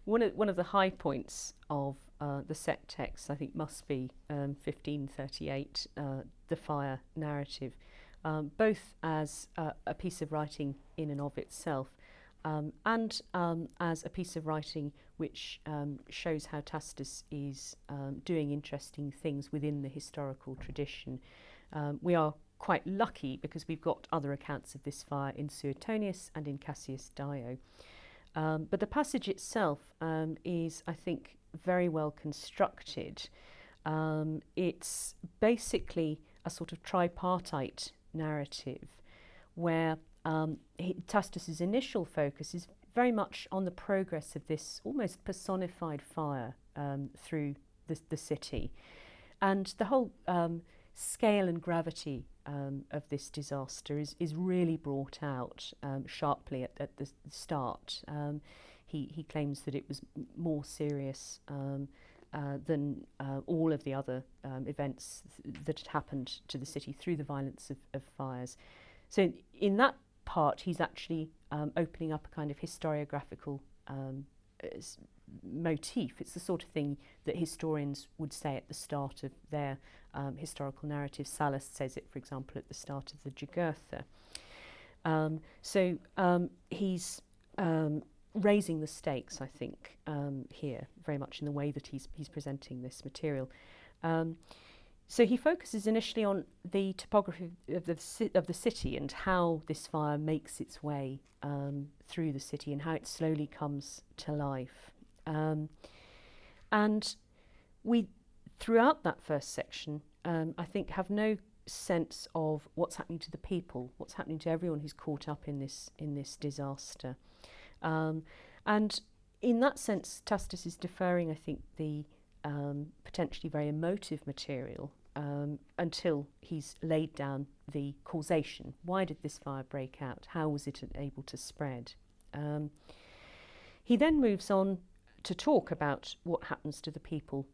One of the high points of the set text, I think, must be 1538, the fire narrative, both as a piece of writing in and of itself, and as a piece of writing which shows how Tacitus is doing interesting things within the historical tradition. We are quite lucky because we've got other accounts of this fire in Suetonius and in Cassius Dio. But the passage itself is, I think, very well constructed. It's basically a sort of tripartite narrative where Tacitus's initial focus is very much on the progress of this almost personified fire through the city. And the whole scale and gravity of this disaster is really brought out sharply at the start. He claims that it was more serious than all of the other events that had happened to the city through the violence of fires. So in that part, he's actually opening up a kind of historiographical motif. It's the sort of thing that historians would say at the start of their historical narrative. Sallust says it, for example, at the start of the Jugurtha. So he's raising the stakes, I think, here, very much in the way that he's presenting this material. So he focuses initially on the topography of the city and how this fire makes its way through the city and how it slowly comes to life. And we, throughout that first section, I think, have no sense of what's happening to the people, what's happening to everyone who's caught up in this disaster. And in that sense, Tacitus is deferring, I think, the potentially very emotive material until he's laid down the causation. Why did this fire break out? How was it able to spread? He then moves on to talk about what happens to the people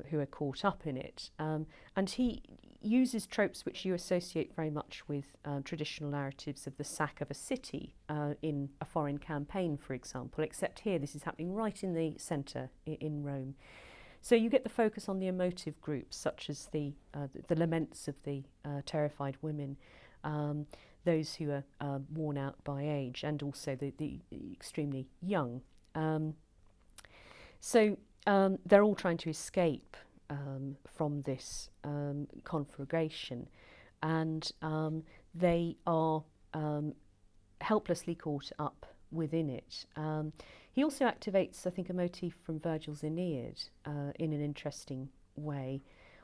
who are caught up in it. And he uses tropes which you associate very much with traditional narratives of the sack of a city in a foreign campaign, for example, except here this is happening right in the centre in Rome. So you get the focus on the emotive groups, such as the laments of the terrified women, those who are worn out by age, and also the extremely young. So they're all trying to escape from this conflagration, and they are helplessly caught up within it. He also activates, I think, a motif from Virgil's Aeneid in an interesting way,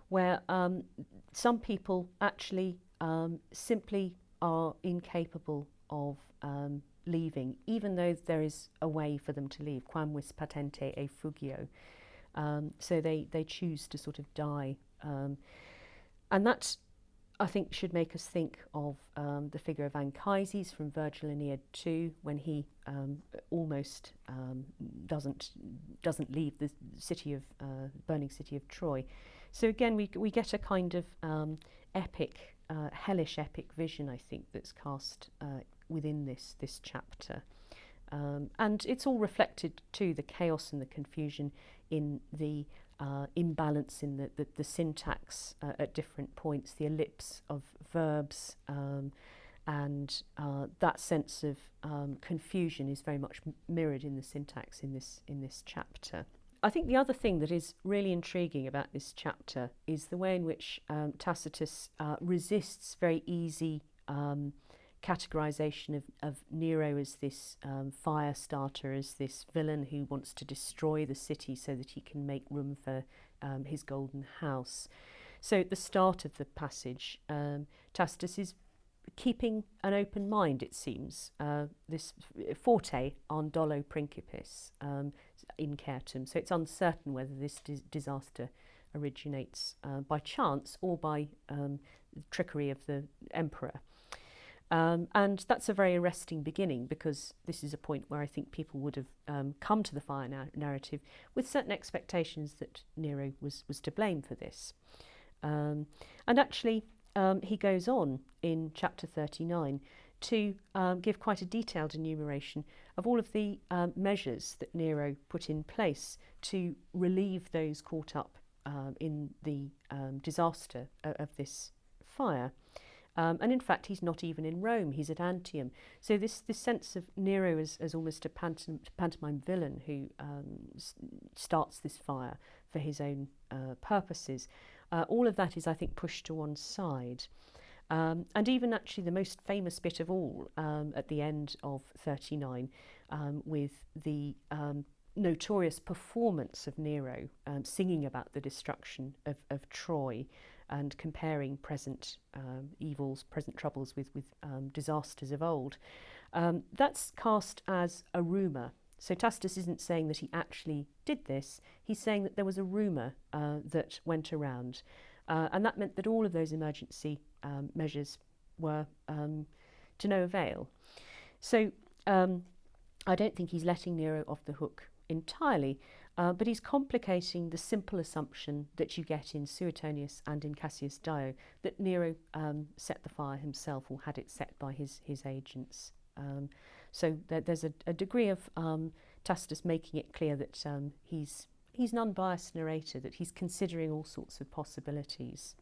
where some people actually simply are incapable of leaving, even though there is a way for them to leave, quamvis patente e fugio. So they choose to sort of die. And that, I think, should make us think of the figure of Anchises from Virgil Aeneid 2, when he almost doesn't leave the city of burning city of Troy. So again, we get a kind of epic, hellish epic vision, I think, that's cast within this chapter. And it's all reflected too, the chaos and the confusion in the imbalance in the syntax at different points, the ellipse of verbs, and that sense of confusion is very much mirrored in the syntax in this chapter. I think the other thing that is really intriguing about this chapter is the way in which Tacitus resists very easy categorization of Nero as this fire starter, as this villain who wants to destroy the city so that he can make room for his golden house. So at the start of the passage, Tacitus is keeping an open mind, it seems, this forte on dolo principis incertum. So it's uncertain whether this disaster originates by chance or by trickery of the emperor. And that's a very arresting beginning, because this is a point where I think people would have come to the fire narrative with certain expectations that Nero was to blame for this. And actually, he goes on in chapter 39 to give quite a detailed enumeration of all of the measures that Nero put in place to relieve those caught up in the disaster of this fire. And in fact, he's not even in Rome, he's at Antium. So this sense of Nero as almost a pantomime villain who starts this fire for his own purposes, all of that is, I think, pushed to one side. And even actually the most famous bit of all at the end of 39 with the notorious performance of Nero singing about the destruction of Troy and comparing present evils, present troubles with disasters of old. That's cast as a rumour. So Tacitus isn't saying that he actually did this, he's saying that there was a rumour that went around. And that meant that all of those emergency measures were to no avail. So I don't think he's letting Nero off the hook entirely, but he's complicating the simple assumption that you get in Suetonius and in Cassius Dio, that Nero set the fire himself or had it set by his agents. So there's a degree of Tacitus making it clear that he's an unbiased narrator, that he's considering all sorts of possibilities.